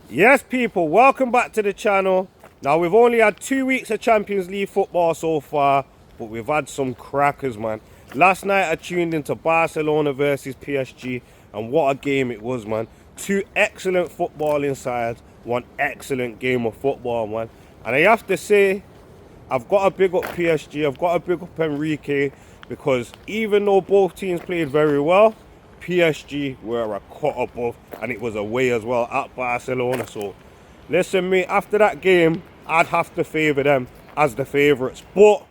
Yes, people, welcome back to the channel. Now, we've only had 2 weeks of Champions League football so far, but we've had some crackers, man. Last night, I tuned into Barcelona versus PSG, and what a game it was, man. Two excellent footballing sides, one excellent game of football, man. And I have to say, I've got to big up PSG, I've got to big up Enrique, because even though both teams played very well, PSG were a cut above, and it was away as well at Barcelona. So listen, mate, after that game, I'd have to favour them as the favourites. But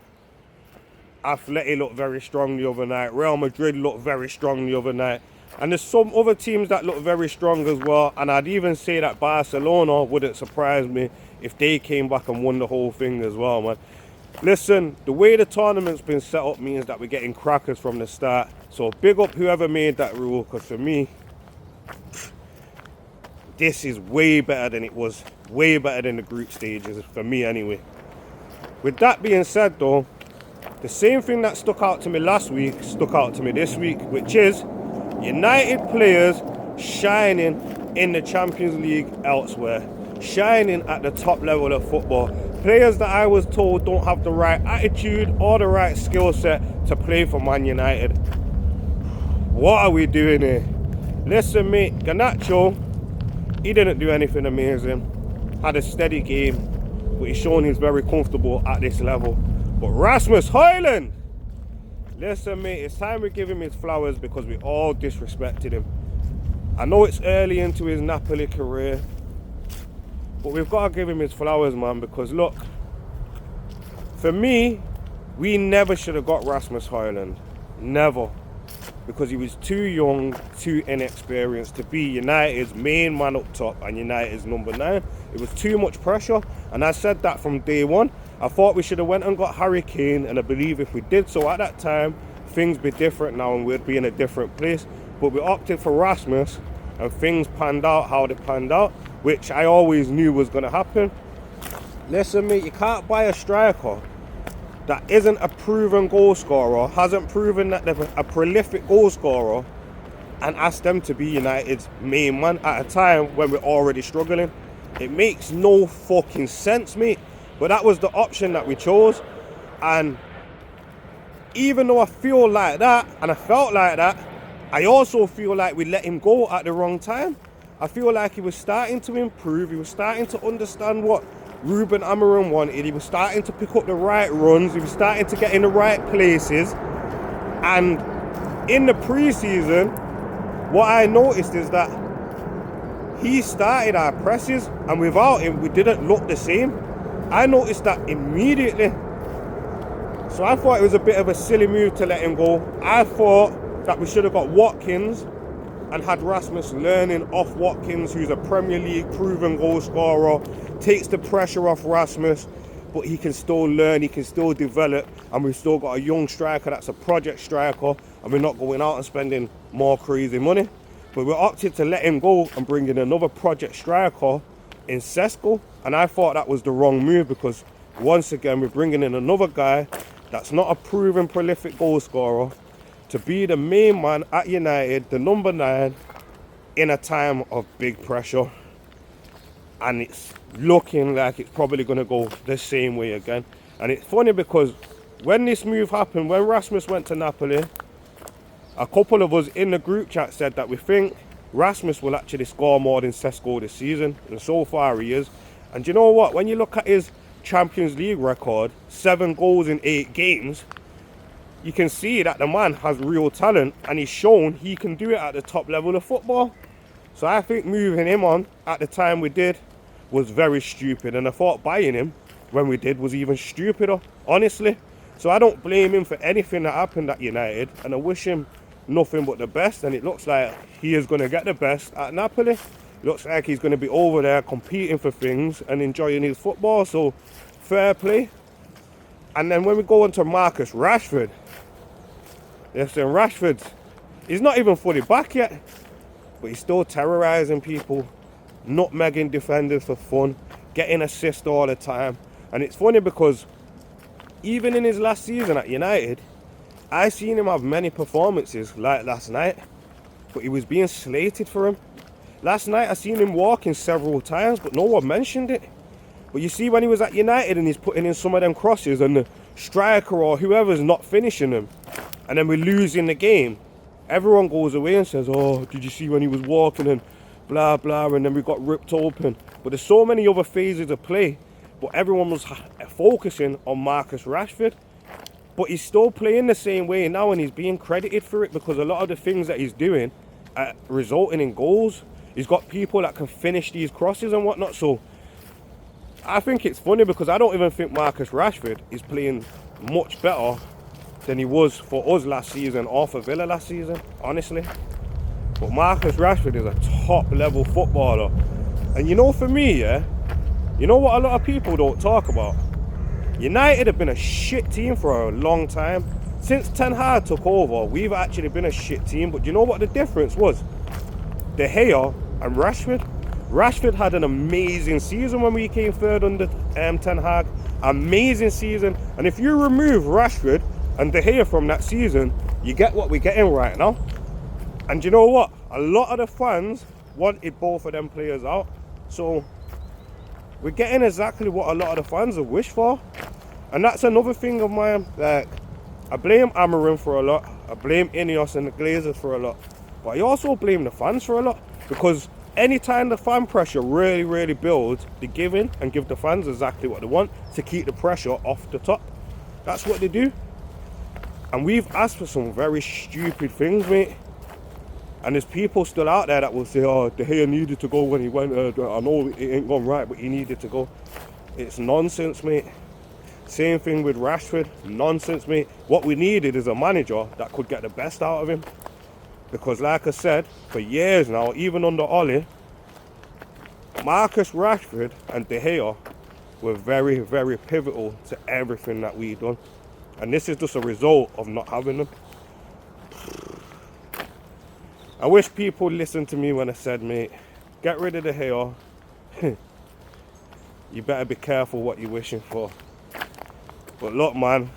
Atleti looked very strong the other night. Real Madrid looked very strong the other night. And there's some other teams that look very strong as well. And I'd even say that Barcelona wouldn't surprise me if they came back and won the whole thing as well, man. Listen, the way the tournament's been set up means that we're getting crackers from the start. So big up whoever made that rule, because for me, this is way better than it was. Way better than the group stages, for me anyway. With that being said though, the same thing that stuck out to me last week stuck out to me this week, which is United players shining in the Champions League elsewhere. Shining at the top level of football. Players that I was told don't have the right attitude or the right skill set to play for Man United. What are we doing here? Listen, mate, Garnacho, he didn't do anything amazing. Had a steady game, but he's shown he's very comfortable at this level. But RASMUSHojlund, listen, mate, it's time we give him his flowers because we all disrespected him. I know it's early into his Napoli career, but we've got to give him his flowers, man, because look, for me, we never should have got RASMUSHojlund. Never. Because he was too young, too inexperienced to be United's main man up top and United's number 9. It was too much pressure, and I said that from day one. I thought we should have went and got Harry Kane, and I believe if we did so at that time, things would be different now and we'd be in a different place. But we opted for Rasmus, and things panned out how they panned out, which I always knew was going to happen. Listen, mate, you can't buy a striker that isn't a proven goal scorer, hasn't proven that they're a prolific goal scorer, and ask them to be United's main man at a time when we're already struggling. It makes no fucking sense, mate. But that was the option that we chose. And even though I feel like that, and I felt like that, I also feel like we let him go at the wrong time. I feel like he was starting to improve. He was starting to understand what Ruben Amorim wanted. He was starting to pick up the right runs. He was starting to get in the right places. And in the pre-season, what I noticed is that he started our presses, and without him, we didn't look the same. I noticed that immediately. So I thought it was a bit of a silly move to let him go. I thought that we should have got Watkins and had Rasmus learning off Watkins, who's a Premier League proven goal scorer, takes the pressure off Rasmus, but he can still learn, he can still develop, and we've still got a young striker that's a project striker, and we're not going out and spending more crazy money. But we opted to let him go and bring in another project striker in Sesko, and I thought that was the wrong move, because once again we're bringing in another guy that's not a proven prolific goal scorer to be the main man at United, the number 9, in a time of big pressure. And it's looking like it's probably going to go the same way again. And it's funny because when this move happened, when Rasmus went to Napoli, a couple of us in the group chat said that we think Rasmus will actually score more than Sesko this season, and so far he is. And you know what, when you look at his Champions League record, 7 goals in 8 games, you can see that the man has real talent, and he's shown he can do it at the top level of football. So I think moving him on at the time we did was very stupid, and I thought buying him when we did was even stupider, honestly. So I don't blame him for anything that happened at United, and I wish him nothing but the best, and it looks like he is going to get the best at Napoli. It looks like he's going to be over there competing for things and enjoying his football, so fair play. And then when we go on to Marcus Rashford, listen, Rashford, he's not even fully back yet, but he's still terrorising people, nutmegging defenders for fun, getting assists all the time. And it's funny because even in his last season at United, I seen him have many performances like last night, but he was being slated for him. Last night I seen him walking several times, but no one mentioned it. But you see when he was at United and he's putting in some of them crosses and the striker or whoever's not finishing them, and then we're losing the game, everyone goes away and says, oh, did you see when he was walking and blah blah, and then we got ripped open. But there's so many other phases of play, but everyone was focusing on Marcus Rashford. But he's still playing the same way now, and he's being credited for it because a lot of the things that he's doing are resulting in goals. He's got people that can finish these crosses and whatnot. So I think it's funny because I don't even think Marcus Rashford is playing much better than he was for us last season or for Villa last season, honestly. But Marcus Rashford is a top level footballer. And you know, for me, yeah, you know what a lot of people don't talk about? United have been a shit team for a long time. Since Ten Hag took over, we've actually been a shit team. But you know what the difference was? De Gea and Rashford. Rashford had an amazing season when we came third under Ten Hag. Amazing season. And if you remove Rashford and De Gea from that season, you get what we're getting right now. And you know what? A lot of the fans wanted both of them players out. So we're getting exactly what a lot of the fans have wished for. And that's another thing of mine. Like, I blame Amarim for a lot. I blame Ineos and the Glazers for a lot. But I also blame the fans for a lot. Because anytime the fan pressure really builds, they give in and give the fans exactly what they want to keep the pressure off the top. That's what they do. And we've asked for some very stupid things, mate. And there's people still out there that will say, oh, De Gea needed to go when he went. I know it ain't gone right, but he needed to go. It's nonsense, mate. Same thing with Rashford. Nonsense, mate. What we needed is a manager that could get the best out of him. Because like I said, for years now, even under Ollie, Marcus Rashford and De Gea were very pivotal to everything that we've done. And this is just a result of not having them. I wish people listened to me when I said, mate, get rid of De Gea. You better be careful what you're wishing for. But look, man,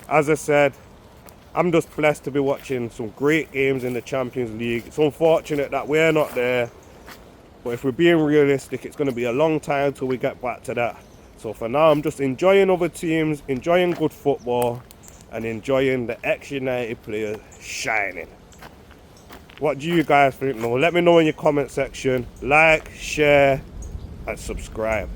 as I said, I'm just blessed to be watching some great games in the Champions League. It's unfortunate that we're not there. But if we're being realistic, it's going to be a long time till we get back to that. So for now, I'm just enjoying other teams, enjoying good football, and enjoying the ex-United players shining. What do you guys think? Let me know in your comment section. Like, share, and subscribe.